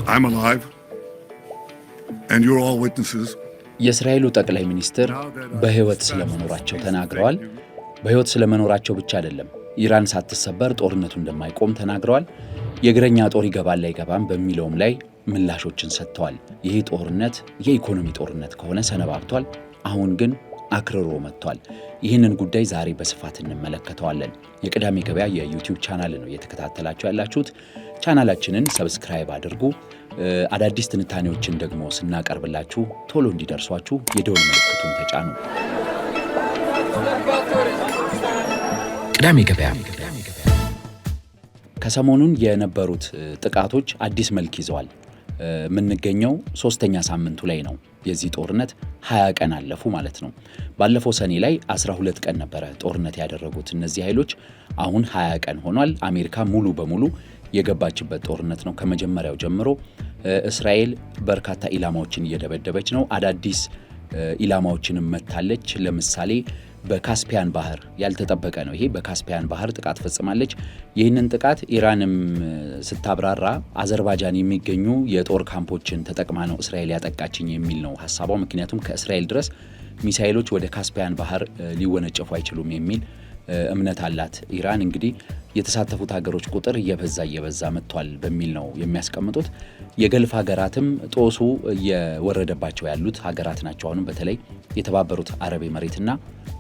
I'm alive, and you're all witnesses. የእስራኤሉ ጠቅላይ ሚኒስትር በሕይወት ስለመኖራቸው ተናግረዋል። በሕይወት ስለመኖራቸው ብቻ አይደለም፣ ኢራን ሳትሰበር ጦርነቱ እንደማይቆም ተናግረዋል። የእግረኛ ጦር ይገባል አይገባም በሚለውም ላይ ምላሾችን ሰጥተዋል። ይህ ጦርነት የኢኮኖሚ ጦርነት ከሆነ ሰነባብቷል። አሁን ግን አክርሮ መጥቷል። ይህንን ጉዳይ ዛሬ በስፋት እንመለከተዋለን። የቅዳሜ ገበያ የዩቲዩብ ቻናል ነው እየተከታተላችሁ ያላችሁት። ቻናላችንን ሰብስክራይብ አድርጉ። አዳዲስ ትንታኔዎችን ደግሞ ስናቀርብላችሁ ቶሎ እንዲደርሷችሁ የደወል ምልክቱን ተጫኑ። ቅዳሜ ገበያ። ከሰሞኑን የነበሩት ጥቃቶች አዲስ መልክ ይዘዋል። የምንገኘው 3ኛ ሳምንቱ ላይ ነው። የዚህ ጦርነት 20 ቀን አለፉ ማለት ነው። ባለፈው ሰኔ ላይ 12 ቀን ነበረ ጦርነት ያደረጉት እነዚህ ኃይሎች። አሁን 20 ቀን ሆኗል። አሜሪካ ሙሉ በሙሉ የገባችበት ጦርነት ነው። ከመጀመሪያው ጀምሮ እስራኤል በርካታ ኢላማዎችን እየደበደበች ነው። አዳዲስ ኢላማዎችንም መታለች። ለምሳሌ በካስፒያን ባህር ያልተጠበቀ ነው ይሄ። በካስፒያን ባህር ጥቃት ፈጽማለች። ይህንን ጥቃት ኢራንም ስታብራራ አዘርባጃን የሚገኙ የጦር ካምፖችን ተጠቅማ ነው እስራኤል ያጠቃችኝ የሚል ነው ሀሳቧ። ምክንያቱም ከእስራኤል ድረስ ሚሳኤሎች ወደ ካስፒያን ባህር ሊወነጨፉ አይችሉም የሚል እምነት አላት ኢራን። እንግዲህ የተሳተፉት ሀገሮች ቁጥር እየበዛ መጥቷል በሚል ነው የሚያስቀምጡት። የገልፍ ሀገራትም ጦሱ እየወረደባቸው ያሉት ሀገራት ናቸው። አሁንም በተለይ የተባበሩት አረብ ኤምሬትና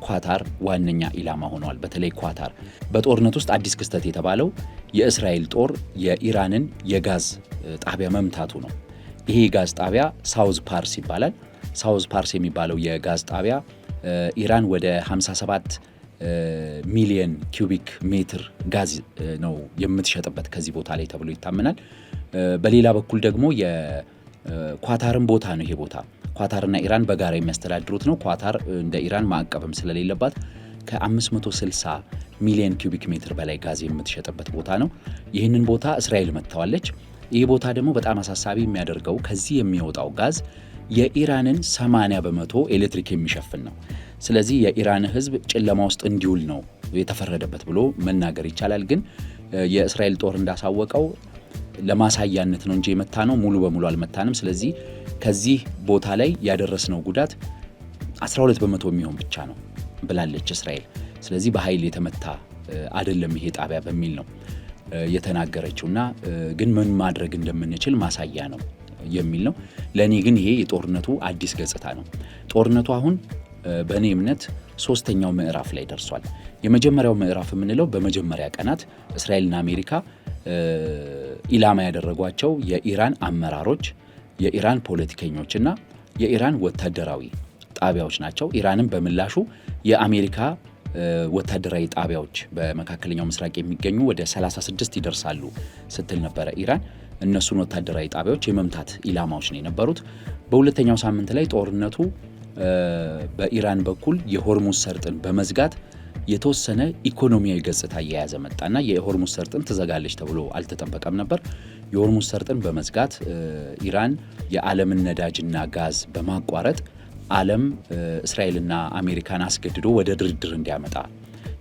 ኳታር ዋነኛ ኢላማ ሆነዋል። በተለይ ኳታር። በጦርነት ውስጥ አዲስ ክስተት የተባለው የእስራኤል ጦር የኢራንን የጋዝ ጣቢያ መምታቱ ነው። ይሄ የጋዝ ጣቢያ ሳውዝ ፓርስ ይባላል። ሳውዝ ፓርስ የሚባለው የጋዝ ጣቢያ ኢራን ወደ 57 ሚሊየን ኪዩቢክ ሜትር ጋዝ ነው የምትሸጥበት ከዚህ ቦታ ላይ ተብሎ ይታመናል። በሌላ በኩል ደግሞ የኳታርን ቦታ ነው ይሄ ቦታ። ኳታርና ኢራን በጋራ የሚያስተዳድሩት ነው። ኳታር እንደ ኢራን ማዕቀብም ስለሌለባት ከ560 ሚሊየን ኪዩቢክ ሜትር በላይ ጋዝ የምትሸጥበት ቦታ ነው። ይህንን ቦታ እስራኤል መጥተዋለች። ይህ ቦታ ደግሞ በጣም አሳሳቢ የሚያደርገው ከዚህ የሚወጣው ጋዝ የኢራንን 80 በመቶ ኤሌክትሪክ የሚሸፍን ነው። ስለዚህ የኢራን ሕዝብ ጨለማ ውስጥ እንዲውል ነው የተፈረደበት ብሎ መናገር ይቻላል። ግን የእስራኤል ጦር እንዳሳወቀው ለማሳያነት ነው እንጂ የመታ ነው ሙሉ በሙሉ አልመታንም። ስለዚህ ከዚህ ቦታ ላይ ያደረስነው ጉዳት 12 በመቶ የሚሆን ብቻ ነው ብላለች እስራኤል። ስለዚህ በኃይል የተመታ አይደለም ይሄ ጣቢያ በሚል ነው የተናገረችውና ግን ምን ማድረግ እንደምንችል ማሳያ ነው የሚል ነው። ለእኔ ግን ይሄ የጦርነቱ አዲስ ገጽታ ነው። ጦርነቱ አሁን በእኔ እምነት 3ኛው ምዕራፍ ላይ ደርሷል። የመጀመሪያው ምዕራፍ የምንለው በመጀመሪያ ቀናት እስራኤልና አሜሪካ ኢላማ ያደረጓቸው የኢራን አመራሮች፣ የኢራን ፖለቲከኞችና የኢራን ወታደራዊ ጣቢያዎች ናቸው። ኢራንም በምላሹ የአሜሪካ ወታደራዊ ጣቢያዎች በመካከለኛው ምስራቅ የሚገኙ ወደ 36 ይደርሳሉ ስትል ነበረ ኢራን። እነሱን ወታደራዊ ጣቢያዎች የመምታት ኢላማዎች ነው የነበሩት። በሁለተኛው ሳምንት ላይ ጦርነቱ በኢራን በኩል የሆርሙዝ ሰርጥን በመዝጋት የተወሰነ ኢኮኖሚያዊ ገጽታ እየያዘ መጣና የሆርሙዝ ሰርጥን ትዘጋለች ተብሎ አልተጠበቀም ነበር። የሆርሙዝ ሰርጥን በመዝጋት ኢራን የዓለምን ነዳጅና ጋዝ በማቋረጥ ዓለም እስራኤልና አሜሪካን አስገድዶ ወደ ድርድር እንዲያመጣ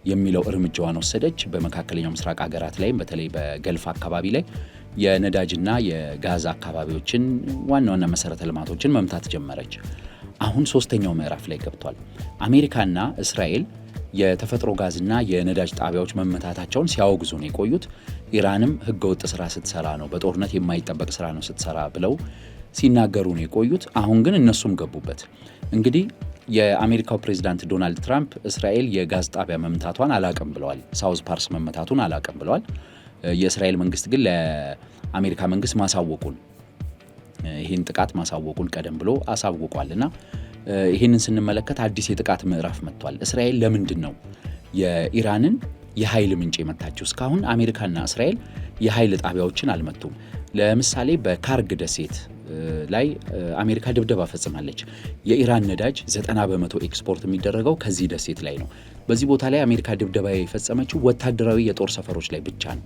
የሚለው እርምጃዋን ወሰደች። በመካከለኛው ምስራቅ ሀገራት ላይም በተለይ በገልፍ አካባቢ ላይ የነዳጅና የጋዝ አካባቢዎችን ዋና ዋና መሰረተ ልማቶችን መምታት ጀመረች። አሁን 3ኛው ምዕራፍ ላይ ገብቷል። አሜሪካና እስራኤል የተፈጥሮ ጋዝና የነዳጅ ጣቢያዎች መመታታቸውን ሲያወግዙ ነው የቆዩት። ኢራንም ህገወጥ ስራ ስትሰራ ነው፣ በጦርነት የማይጠበቅ ስራ ነው ስትሰራ ብለው ሲናገሩ ነው የቆዩት። አሁን ግን እነሱም ገቡበት። እንግዲህ የአሜሪካው ፕሬዚዳንት ዶናልድ ትራምፕ እስራኤል የጋዝ ጣቢያ መምታቷን አላቅም ብለዋል። ሳውዝ ፓርስ መመታቱን አላቅም ብለዋል። የእስራኤል መንግስት ግን ለአሜሪካ መንግስት ማሳወቁን ይህን ጥቃት ማሳወቁን ቀደም ብሎ አሳውቋልና ይህንን ስንመለከት አዲስ የጥቃት ምዕራፍ መጥቷል። እስራኤል ለምንድን ነው የኢራንን የኃይል ምንጭ የመታችው? እስካሁን አሜሪካና እስራኤል የኃይል ጣቢያዎችን አልመቱም። ለምሳሌ በካርግ ደሴት ላይ አሜሪካ ድብደባ ፈጽማለች። የኢራን ነዳጅ 90 በመቶ ኤክስፖርት የሚደረገው ከዚህ ደሴት ላይ ነው። በዚህ ቦታ ላይ አሜሪካ ድብደባ የፈጸመችው ወታደራዊ የጦር ሰፈሮች ላይ ብቻ ነው።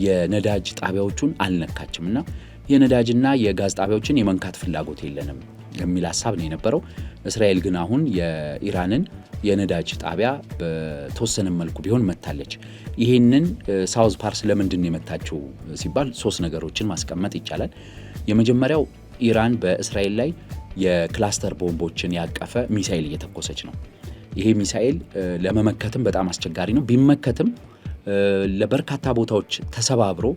የነዳጅ ጣቢያዎቹን አልነካችም እና የነዳጅና የጋዝ ጣቢያዎችን የመንካት ፍላጎት የለንም የሚል ሀሳብ ነው የነበረው። እስራኤል ግን አሁን የኢራንን የነዳጅ ጣቢያ በተወሰነ መልኩ ቢሆን መታለች። ይህንን ሳውዝ ፓርስ ለምንድን የመታችው ሲባል 3 ነገሮችን ማስቀመጥ ይቻላል። የመጀመሪያው ኢራን በእስራኤል ላይ የክላስተር ቦምቦችን ያቀፈ ሚሳኤል እየተኮሰች ነው። ይሄ ሚሳኤል ለመመከትም በጣም አስቸጋሪ ነው። ቢመከትም ለበርካታ ቦታዎች ተሰባብሮ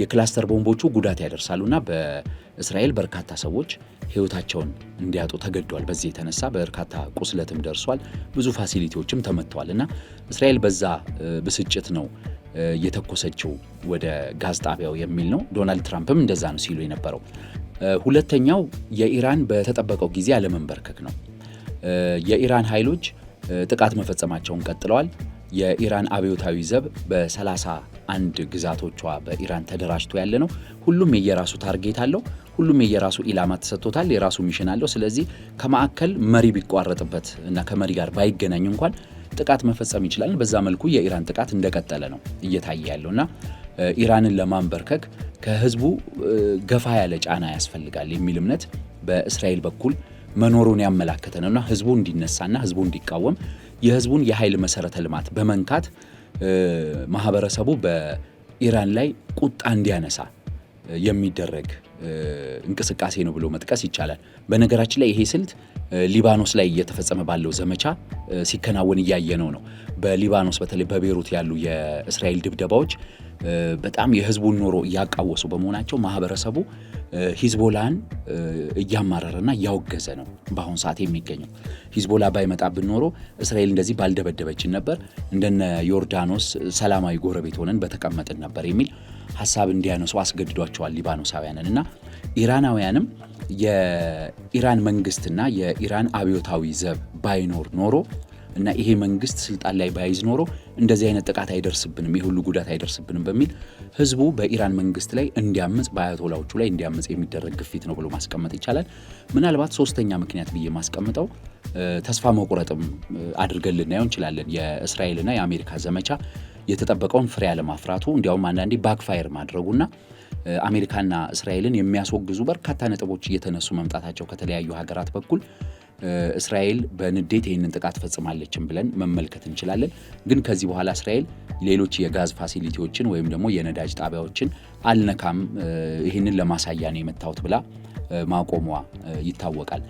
የክላስተር ቦምቦቹ ጉዳት ያደርሳሉና በእስራኤል በርካታ ሰዎች ሕይወታቸውን እንዲያጡ ተገደዋል። በዚህ የተነሳ በርካታ ቁስለትም ደርሷል። ብዙ ፋሲሊቲዎችም ተመትተዋል እና እስራኤል በዛ ብስጭት ነው የተኮሰችው ወደ ጋዝ ጣቢያው የሚል ነው። ዶናልድ ትራምፕም እንደዛ ነው ሲሉ የነበረው። ሁለተኛው የኢራን በተጠበቀው ጊዜ አለመንበርከክ ነው። የኢራን ኃይሎች ጥቃት መፈጸማቸውን ቀጥለዋል። የኢራን አብዮታዊ ዘብ በ31 ግዛቶቿ በኢራን ተደራጅቶ ያለ ነው። ሁሉም የየራሱ ታርጌት አለው። ሁሉም የየራሱ ኢላማ ተሰጥቶታል። የራሱ ሚሽን አለው። ስለዚህ ከማዕከል መሪ ቢቋረጥበት እና ከመሪ ጋር ባይገናኝ እንኳን ጥቃት መፈጸም ይችላል። በዛ መልኩ የኢራን ጥቃት እንደቀጠለ ነው እየታየ ያለውና ኢራንን ለማንበርከክ ከህዝቡ ገፋ ያለ ጫና ያስፈልጋል የሚል እምነት በእስራኤል በኩል መኖሩን ያመላከተ ነውና ህዝቡ እንዲነሳና ህዝቡ እንዲቃወም የህዝቡን የኃይል መሰረተ ልማት በመንካት ማህበረሰቡ በኢራን ላይ ቁጣ እንዲያነሳ የሚደረግ እንቅስቃሴ ነው ብሎ መጥቀስ ይቻላል። በነገራችን ላይ ይሄ ስልት ሊባኖስ ላይ እየተፈጸመ ባለው ዘመቻ ሲከናወን እያየነው ነው። በሊባኖስ በተለይ በቤሩት ያሉ የእስራኤል ድብደባዎች በጣም የህዝቡን ኑሮ እያቃወሱ በመሆናቸው ማህበረሰቡ ሂዝቦላን እያማረረና እያወገዘ ነው በአሁን ሰዓት የሚገኘው። ሂዝቦላ ባይመጣብን ኖሮ እስራኤል እንደዚህ ባልደበደበችን ነበር፣ እንደነ ዮርዳኖስ ሰላማዊ ጎረቤት ሆነን በተቀመጥን ነበር የሚል ሀሳብ እንዲያነሱ አስገድዷቸዋል ሊባኖሳውያንን እና ኢራናውያንም የኢራን መንግስትና የኢራን አብዮታዊ ዘብ ባይኖር ኖሮ እና ይሄ መንግስት ስልጣን ላይ ባይዝ ኖሮ እንደዚህ አይነት ጥቃት አይደርስብንም፣ ይህ ሁሉ ጉዳት አይደርስብንም በሚል ህዝቡ በኢራን መንግስት ላይ እንዲያምጽ፣ በአያቶላዎቹ ላይ እንዲያምጽ የሚደረግ ግፊት ነው ብሎ ማስቀመጥ ይቻላል። ምናልባት ሶስተኛ ምክንያት ብዬ ማስቀምጠው ተስፋ መቁረጥም አድርገን ልናየው እንችላለን። የእስራኤልና የአሜሪካ ዘመቻ የተጠበቀውን ፍሬ አለማፍራቱ፣ እንዲያውም አንዳንዴ ባክፋየር ማድረጉና አሜሪካና እስራኤልን የሚያስወግዙ በርካታ ነጥቦች እየተነሱ መምጣታቸው ከተለያዩ ሀገራት በኩል እስራኤል በንዴት ይህንን ጥቃት ፈጽማለችም ብለን መመልከት እንችላለን። ግን ከዚህ በኋላ እስራኤል ሌሎች የጋዝ ፋሲሊቲዎችን ወይም ደግሞ የነዳጅ ጣቢያዎችን አልነካም፣ ይህንን ለማሳያ ነው የመታወት ብላ ማቆሟ ይታወቃል።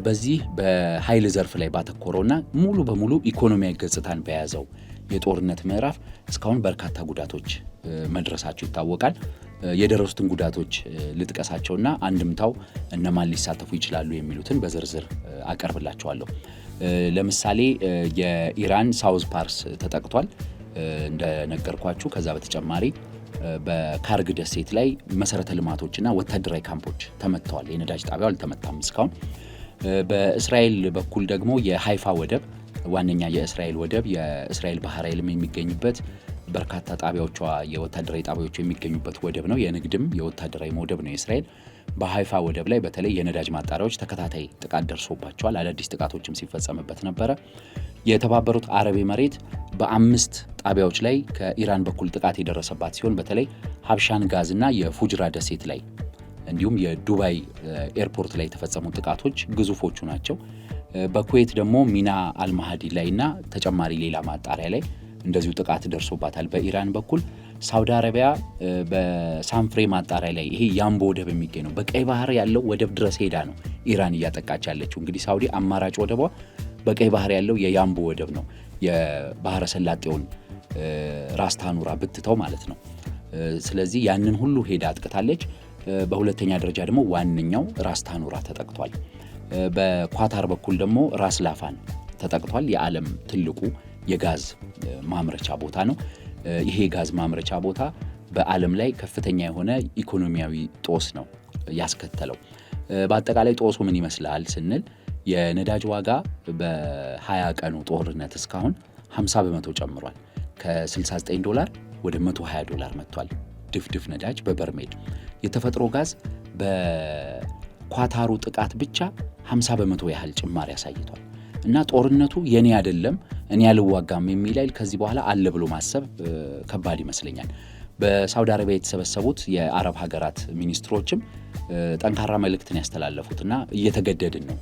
በዚህ በኃይል ዘርፍ ላይ ባተኮረውና ሙሉ በሙሉ ኢኮኖሚያዊ ገጽታን በያዘው የጦርነት ምዕራፍ እስካሁን በርካታ ጉዳቶች መድረሳቸው ይታወቃል። የደረሱትን ጉዳቶች ልጥቀሳቸውና አንድምታው እነማን ሊሳተፉ ይችላሉ የሚሉትን በዝርዝር አቀርብላቸዋለሁ። ለምሳሌ የኢራን ሳውዝ ፓርስ ተጠቅቷል እንደነገርኳችሁ። ከዛ በተጨማሪ በካርግ ደሴት ላይ መሰረተ ልማቶችና ወታደራዊ ካምፖች ተመትተዋል። የነዳጅ ጣቢያው አልተመታም እስካሁን። በእስራኤል በኩል ደግሞ የሃይፋ ወደብ ዋነኛ የእስራኤል ወደብ የእስራኤል ባህር ኃይልም የሚገኙበት በርካታ ጣቢያዎቿ የወታደራዊ ጣቢያዎቹ የሚገኙበት ወደብ ነው። የንግድም የወታደራዊ ወደብ ነው የእስራኤል። በሃይፋ ወደብ ላይ በተለይ የነዳጅ ማጣሪያዎች ተከታታይ ጥቃት ደርሶባቸዋል። አዳዲስ ጥቃቶችም ሲፈጸምበት ነበረ። የተባበሩት አረብ ኤምሬት በ5 ጣቢያዎች ላይ ከኢራን በኩል ጥቃት የደረሰባት ሲሆን በተለይ ሀብሻን ጋዝ እና የፉጅራ ደሴት ላይ እንዲሁም የዱባይ ኤርፖርት ላይ የተፈጸሙ ጥቃቶች ግዙፎቹ ናቸው። በኩዌት ደግሞ ሚና አልማሃዲ ላይ እና ተጨማሪ ሌላ ማጣሪያ ላይ እንደዚሁ ጥቃት ደርሶባታል በኢራን በኩል። ሳውዲ አረቢያ በሳንፍሬ ማጣሪያ ላይ ይሄ ያምቦ ወደብ የሚገኝ ነው፣ በቀይ ባህር ያለው ወደብ ድረስ ሄዳ ነው ኢራን እያጠቃች ያለችው። እንግዲህ ሳውዲ አማራጭ ወደቧ በቀይ ባህር ያለው የያምቦ ወደብ ነው፣ የባህረ ሰላጤውን ራስ ታኑራ ብትተው ማለት ነው። ስለዚህ ያንን ሁሉ ሄዳ አጥቅታለች። በሁለተኛ ደረጃ ደግሞ ዋነኛው ራስ ታኑራ ተጠቅቷል። በኳታር በኩል ደግሞ ራስ ላፋን ተጠቅቷል። የዓለም ትልቁ የጋዝ ማምረቻ ቦታ ነው። ይሄ ጋዝ ማምረቻ ቦታ በዓለም ላይ ከፍተኛ የሆነ ኢኮኖሚያዊ ጦስ ነው ያስከተለው። በአጠቃላይ ጦሱ ምን ይመስላል ስንል የነዳጅ ዋጋ በ20 ቀኑ ጦርነት እስካሁን 50 በመቶ ጨምሯል። ከ69 ዶላር ወደ 120 ዶላር መጥቷል። ድፍድፍ ነዳጅ በበርሜል። የተፈጥሮ ጋዝ በኳታሩ ጥቃት ብቻ 50 በመቶ ያህል ጭማሪ አሳይቷል። እና ጦርነቱ የኔ አይደለም እኔ ያልዋጋም የሚል ከዚህ በኋላ አለ ብሎ ማሰብ ከባድ ይመስለኛል። በሳውዲ አረቢያ የተሰበሰቡት የአረብ ሀገራት ሚኒስትሮችም ጠንካራ መልእክትን ያስተላለፉትና እየተገደድን ነው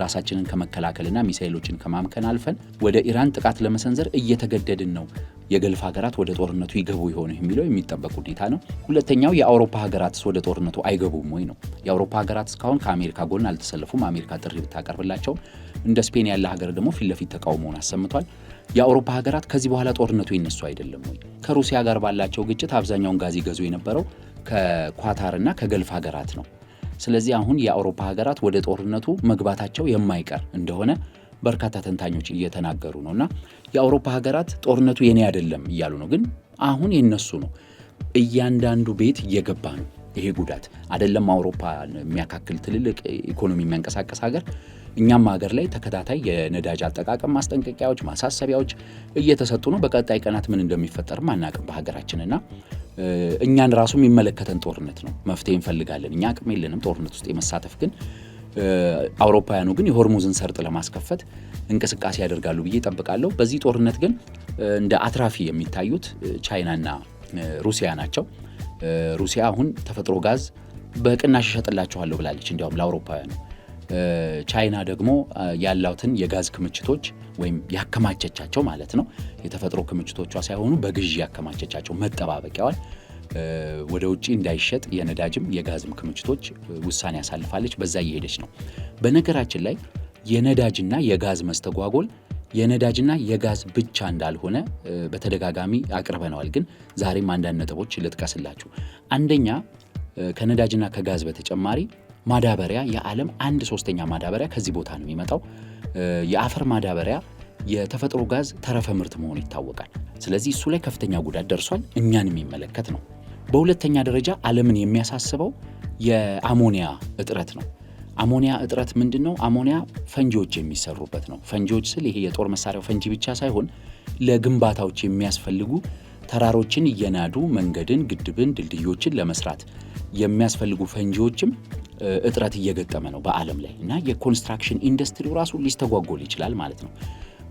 ራሳችንን ከመከላከልና ሚሳኤሎችን ከማምከን አልፈን ወደ ኢራን ጥቃት ለመሰንዘር እየተገደድን ነው፣ የገልፍ ሀገራት ወደ ጦርነቱ ይገቡ ይሆን የሚለው የሚጠበቅ ሁኔታ ነው። ሁለተኛው የአውሮፓ ሀገራትስ ወደ ጦርነቱ አይገቡም ወይ ነው። የአውሮፓ ሀገራት እስካሁን ከአሜሪካ ጎን አልተሰለፉም። አሜሪካ ጥሪ ብታቀርብላቸው እንደ ስፔን ያለ ሀገር ደግሞ ፊት ለፊት ተቃውሞውን አሰምቷል። የአውሮፓ ሀገራት ከዚህ በኋላ ጦርነቱ ይነሱ አይደለም ወይ? ከሩሲያ ጋር ባላቸው ግጭት አብዛኛውን ጋዝ ይገዙ የነበረው ከኳታርና ከገልፍ ሀገራት ነው። ስለዚህ አሁን የአውሮፓ ሀገራት ወደ ጦርነቱ መግባታቸው የማይቀር እንደሆነ በርካታ ተንታኞች እየተናገሩ ነውና የአውሮፓ ሀገራት ጦርነቱ የኔ አይደለም እያሉ ነው። ግን አሁን የነሱ ነው። እያንዳንዱ ቤት እየገባ ነው ይሄ ጉዳት አይደለም። አውሮፓ የሚያካክል ትልልቅ ኢኮኖሚ የሚያንቀሳቀስ ሀገር እኛም ሀገር ላይ ተከታታይ የነዳጅ አጠቃቀም ማስጠንቀቂያዎች፣ ማሳሰቢያዎች እየተሰጡ ነው። በቀጣይ ቀናት ምን እንደሚፈጠርም አናውቅም በሀገራችንና እኛን ራሱ የሚመለከተን ጦርነት ነው። መፍትሄ እንፈልጋለን። እኛ አቅም የለንም ጦርነት ውስጥ የመሳተፍ ግን አውሮፓውያኑ ግን የሆርሙዝን ሰርጥ ለማስከፈት እንቅስቃሴ ያደርጋሉ ብዬ እጠብቃለሁ። በዚህ ጦርነት ግን እንደ አትራፊ የሚታዩት ቻይናና ሩሲያ ናቸው። ሩሲያ አሁን ተፈጥሮ ጋዝ በቅናሽ እሸጥላችኋለሁ ብላለች እንዲያውም ለአውሮፓውያኑ። ቻይና ደግሞ ያላትን የጋዝ ክምችቶች ወይም ያከማቸቻቸው ማለት ነው የተፈጥሮ ክምችቶቿ ሳይሆኑ በግዢ ያከማቸቻቸው መጠባበቂያዋል ወደ ውጪ እንዳይሸጥ የነዳጅም የጋዝም ክምችቶች ውሳኔ ያሳልፋለች። በዛ እየሄደች ነው። በነገራችን ላይ የነዳጅና የጋዝ መስተጓጎል የነዳጅና የጋዝ ብቻ እንዳልሆነ በተደጋጋሚ አቅርበነዋል። ግን ዛሬም አንዳንድ ነጥቦች ልጥቀስላችሁ። አንደኛ ከነዳጅና ከጋዝ በተጨማሪ ማዳበሪያ የዓለም 1/3 ማዳበሪያ ከዚህ ቦታ ነው የሚመጣው። የአፈር ማዳበሪያ የተፈጥሮ ጋዝ ተረፈ ምርት መሆኑ ይታወቃል። ስለዚህ እሱ ላይ ከፍተኛ ጉዳት ደርሷል። እኛን የሚመለከት ነው። በሁለተኛ ደረጃ ዓለምን የሚያሳስበው የአሞኒያ እጥረት ነው። አሞኒያ እጥረት ምንድን ነው? አሞኒያ ፈንጂዎች የሚሰሩበት ነው። ፈንጂዎች ስል ይሄ የጦር መሳሪያው ፈንጂ ብቻ ሳይሆን ለግንባታዎች የሚያስፈልጉ ተራሮችን እየናዱ መንገድን፣ ግድብን፣ ድልድዮችን ለመስራት የሚያስፈልጉ ፈንጂዎችም እጥረት እየገጠመ ነው በዓለም ላይ እና የኮንስትራክሽን ኢንዱስትሪው ራሱ ሊስተጓጎል ይችላል ማለት ነው።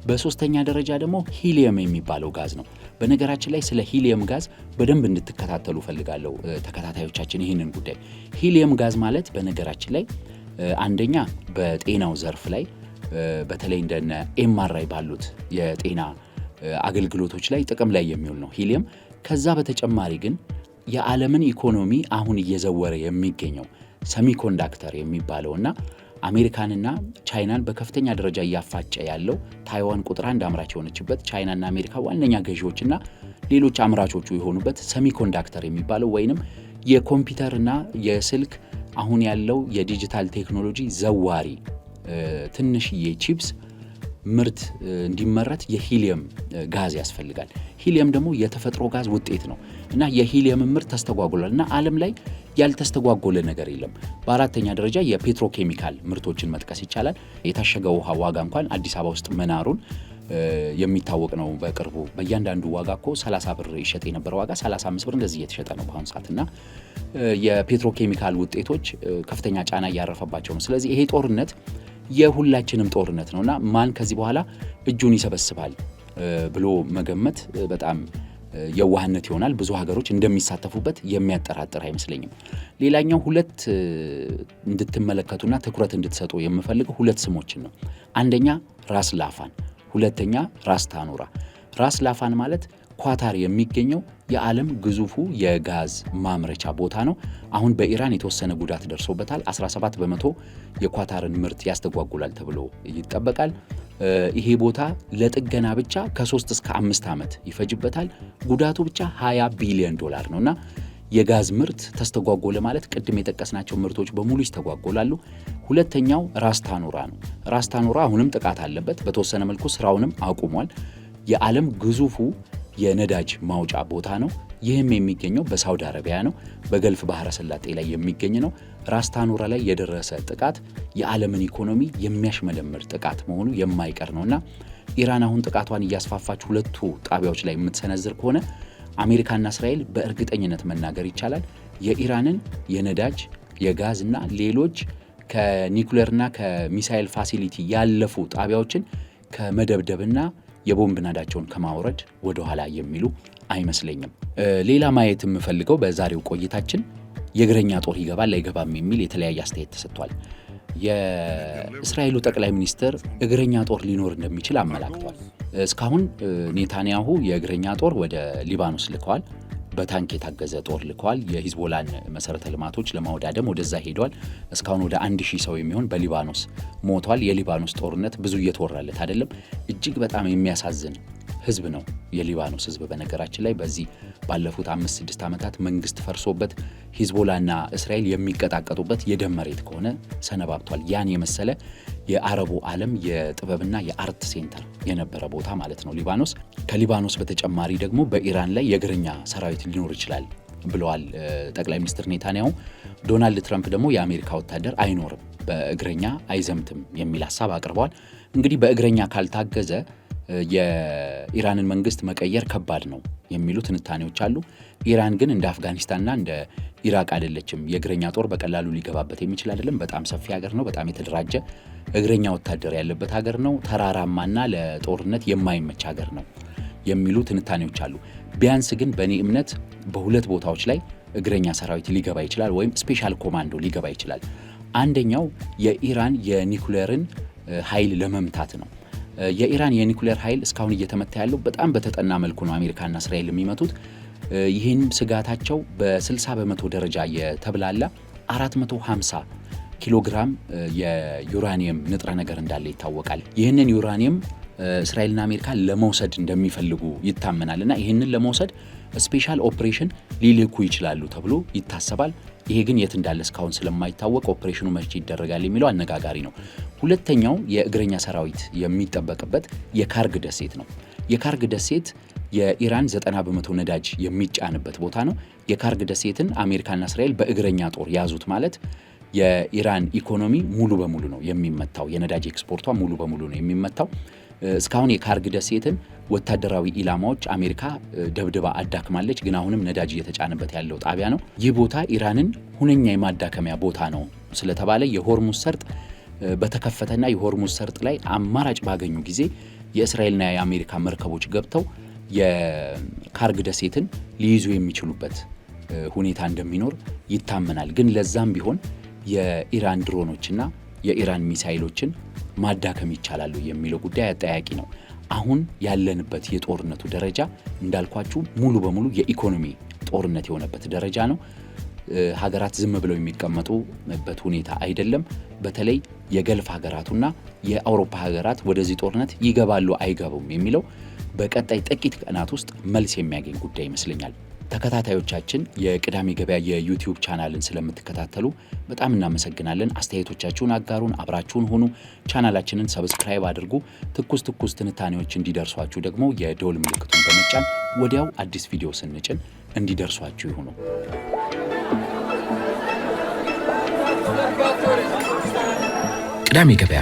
በሶስተኛ ደረጃ ደግሞ ሂሊየም የሚባለው ጋዝ ነው። በነገራችን ላይ ስለ ሂሊየም ጋዝ በደንብ እንድትከታተሉ ፈልጋለሁ ተከታታዮቻችን ይህንን ጉዳይ። ሂሊየም ጋዝ ማለት በነገራችን ላይ አንደኛ በጤናው ዘርፍ ላይ በተለይ እንደነ ኤምአርአይ ባሉት የጤና አገልግሎቶች ላይ ጥቅም ላይ የሚውል ነው ሂሊየም። ከዛ በተጨማሪ ግን የዓለምን ኢኮኖሚ አሁን እየዘወረ የሚገኘው ሰሚኮንዳክተር የሚባለውና አሜሪካንና ቻይናን በከፍተኛ ደረጃ እያፋጨ ያለው ታይዋን ቁጥር 1 አምራች የሆነችበት ቻይናና አሜሪካ ዋነኛ ገዢዎችና ሌሎች አምራቾቹ የሆኑበት ሰሚኮንዳክተር የሚባለው ወይንም የኮምፒውተርና የስልክ አሁን ያለው የዲጂታል ቴክኖሎጂ ዘዋሪ ትንሽዬ ቺፕስ ምርት እንዲመረት የሂሊየም ጋዝ ያስፈልጋል። ሂሊየም ደግሞ የተፈጥሮ ጋዝ ውጤት ነው እና የሂሊየም ምርት ተስተጓጉሏል እና ዓለም ላይ ያልተስተጓጎለ ነገር የለም። በአራተኛ ደረጃ የፔትሮኬሚካል ምርቶችን መጥቀስ ይቻላል። የታሸገ ውሃ ዋጋ እንኳን አዲስ አበባ ውስጥ መናሩን የሚታወቅ ነው። በቅርቡ በእያንዳንዱ ዋጋ እኮ 30 ብር ይሸጥ የነበረ ዋጋ 35 ብር እንደዚህ እየተሸጠ ነው በአሁኑ ሰዓት እና የፔትሮኬሚካል ውጤቶች ከፍተኛ ጫና እያረፈባቸው ነው። ስለዚህ ይሄ ጦርነት የሁላችንም ጦርነት ነውና ማን ከዚህ በኋላ እጁን ይሰበስባል ብሎ መገመት በጣም የዋህነት ይሆናል። ብዙ ሀገሮች እንደሚሳተፉበት የሚያጠራጥር አይመስለኝም። ሌላኛው ሁለት እንድትመለከቱና ትኩረት እንድትሰጡ የምፈልገው ሁለት ስሞችን ነው። አንደኛ ራስ ላፋን፣ ሁለተኛ ራስ ታኑራ። ራስ ላፋን ማለት ኳታር የሚገኘው የዓለም ግዙፉ የጋዝ ማምረቻ ቦታ ነው። አሁን በኢራን የተወሰነ ጉዳት ደርሶበታል። 17 በመቶ የኳታርን ምርት ያስተጓጉላል ተብሎ ይጠበቃል። ይሄ ቦታ ለጥገና ብቻ ከ3 እስከ 5 ዓመት ይፈጅበታል። ጉዳቱ ብቻ $20 ቢሊዮን ነውና የጋዝ ምርት ተስተጓጎለ ማለት ቅድም የጠቀስናቸው ምርቶች በሙሉ ይስተጓጎላሉ። ሁለተኛው ራስ ታኑራ ነው። ራስ ታኑራ አሁንም ጥቃት አለበት። በተወሰነ መልኩ ስራውንም አቁሟል። የዓለም ግዙፉ የነዳጅ ማውጫ ቦታ ነው። ይህም የሚገኘው በሳውዲ አረቢያ ነው። በገልፍ ባህረ ሰላጤ ላይ የሚገኝ ነው። ራስ ታኑራ ላይ የደረሰ ጥቃት የዓለምን ኢኮኖሚ የሚያሽመደምር ጥቃት መሆኑ የማይቀር ነውና ኢራን አሁን ጥቃቷን እያስፋፋች ሁለቱ ጣቢያዎች ላይ የምትሰነዝር ከሆነ አሜሪካና እስራኤል በእርግጠኝነት መናገር ይቻላል የኢራንን የነዳጅ የጋዝ እና ሌሎች ከኒኩሌርና ከሚሳኤል ፋሲሊቲ ያለፉ ጣቢያዎችን ከመደብደብና የቦምብ ናዳቸውን ከማውረድ ወደ ኋላ የሚሉ አይመስለኝም። ሌላ ማየት የምፈልገው በዛሬው ቆይታችን የእግረኛ ጦር ይገባል አይገባም የሚል የተለያየ አስተያየት ተሰጥቷል። የእስራኤሉ ጠቅላይ ሚኒስትር እግረኛ ጦር ሊኖር እንደሚችል አመላክቷል። እስካሁን ኔታንያሁ የእግረኛ ጦር ወደ ሊባኖስ ልከዋል። በታንክ የታገዘ ጦር ልከዋል። የሂዝቦላን መሰረተ ልማቶች ለማውዳደም ወደዛ ሄደዋል። እስካሁን ወደ 1000 ሰው የሚሆን በሊባኖስ ሞቷል። የሊባኖስ ጦርነት ብዙ እየተወራለት አይደለም። እጅግ በጣም የሚያሳዝን ህዝብ ነው የሊባኖስ ህዝብ። በነገራችን ላይ በዚህ ባለፉት 5-6 ዓመታት መንግስት ፈርሶበት ሂዝቦላና እስራኤል የሚቀጣቀጡበት የደም መሬት ከሆነ ሰነባብቷል። ያን የመሰለ የአረቡ ዓለም የጥበብና የአርት ሴንተር የነበረ ቦታ ማለት ነው ሊባኖስ። ከሊባኖስ በተጨማሪ ደግሞ በኢራን ላይ የእግረኛ ሰራዊት ሊኖር ይችላል ብለዋል ጠቅላይ ሚኒስትር ኔታንያሁ። ዶናልድ ትራምፕ ደግሞ የአሜሪካ ወታደር አይኖርም፣ በእግረኛ አይዘምትም የሚል ሀሳብ አቅርበዋል። እንግዲህ በእግረኛ ካልታገዘ የኢራንን መንግስት መቀየር ከባድ ነው የሚሉ ትንታኔዎች አሉ። ኢራን ግን እንደ አፍጋኒስታንና እንደ ኢራቅ አይደለችም። የእግረኛ ጦር በቀላሉ ሊገባበት የሚችል አይደለም። በጣም ሰፊ ሀገር ነው። በጣም የተደራጀ እግረኛ ወታደር ያለበት ሀገር ነው። ተራራማና ለጦርነት የማይመች ሀገር ነው የሚሉ ትንታኔዎች አሉ። ቢያንስ ግን በእኔ እምነት በሁለት ቦታዎች ላይ እግረኛ ሰራዊት ሊገባ ይችላል፣ ወይም ስፔሻል ኮማንዶ ሊገባ ይችላል። አንደኛው የኢራን የኒኩሌርን ኃይል ለመምታት ነው። የኢራን የኒኩሌር ኃይል እስካሁን እየተመታ ያለው በጣም በተጠና መልኩ ነው አሜሪካና እስራኤል የሚመቱት። ይህን ስጋታቸው በ60 በመቶ ደረጃ የተብላላ 450 ኪሎ ግራም የዩራኒየም ንጥረ ነገር እንዳለ ይታወቃል። ይህንን ዩራኒየም እስራኤልና አሜሪካ ለመውሰድ እንደሚፈልጉ ይታመናልና ይህንን ለመውሰድ ስፔሻል ኦፕሬሽን ሊልኩ ይችላሉ ተብሎ ይታሰባል። ይሄ ግን የት እንዳለ እስካሁን ስለማይታወቅ ኦፕሬሽኑ መቼ ይደረጋል የሚለው አነጋጋሪ ነው። ሁለተኛው የእግረኛ ሰራዊት የሚጠበቅበት የካርግ ደሴት ነው። የካርግ ደሴት የኢራን 90 በመቶ ነዳጅ የሚጫንበት ቦታ ነው። የካርግ ደሴትን አሜሪካና እስራኤል በእግረኛ ጦር ያዙት ማለት የኢራን ኢኮኖሚ ሙሉ በሙሉ ነው የሚመታው። የነዳጅ ኤክስፖርቷ ሙሉ በሙሉ ነው የሚመታው። እስካሁን የካርግ ደሴትን ወታደራዊ ኢላማዎች አሜሪካ ደብድባ አዳክማለች፣ ግን አሁንም ነዳጅ እየተጫነበት ያለው ጣቢያ ነው። ይህ ቦታ ኢራንን ሁነኛ የማዳከሚያ ቦታ ነው ስለተባለ የሆርሙዝ ሰርጥ በተከፈተና የሆርሙዝ ሰርጥ ላይ አማራጭ ባገኙ ጊዜ የእስራኤልና የአሜሪካ መርከቦች ገብተው የካርግ ደሴትን ሊይዙ የሚችሉበት ሁኔታ እንደሚኖር ይታመናል። ግን ለዛም ቢሆን የኢራን ድሮኖችና የኢራን ሚሳይሎችን ማዳከም ይቻላሉ የሚለው ጉዳይ አጠያቂ ነው። አሁን ያለንበት የጦርነቱ ደረጃ እንዳልኳችሁ ሙሉ በሙሉ የኢኮኖሚ ጦርነት የሆነበት ደረጃ ነው። ሀገራት ዝም ብለው የሚቀመጡበት ሁኔታ አይደለም። በተለይ የገልፍ ሀገራቱና የአውሮፓ ሀገራት ወደዚህ ጦርነት ይገባሉ አይገቡም የሚለው በቀጣይ ጥቂት ቀናት ውስጥ መልስ የሚያገኝ ጉዳይ ይመስለኛል። ተከታታዮቻችን የቅዳሜ ገበያ የዩቲዩብ ቻናልን ስለምትከታተሉ በጣም እናመሰግናለን። አስተያየቶቻችሁን አጋሩን፣ አብራችሁን ሁኑ። ቻናላችንን ሰብስክራይብ አድርጉ። ትኩስ ትንታኔዎች እንዲደርሷችሁ ደግሞ የደወል ምልክቱን በመጫን ወዲያው አዲስ ቪዲዮ ስንጭን እንዲደርሷችሁ ይሁኑ። ቅዳሜ ገበያ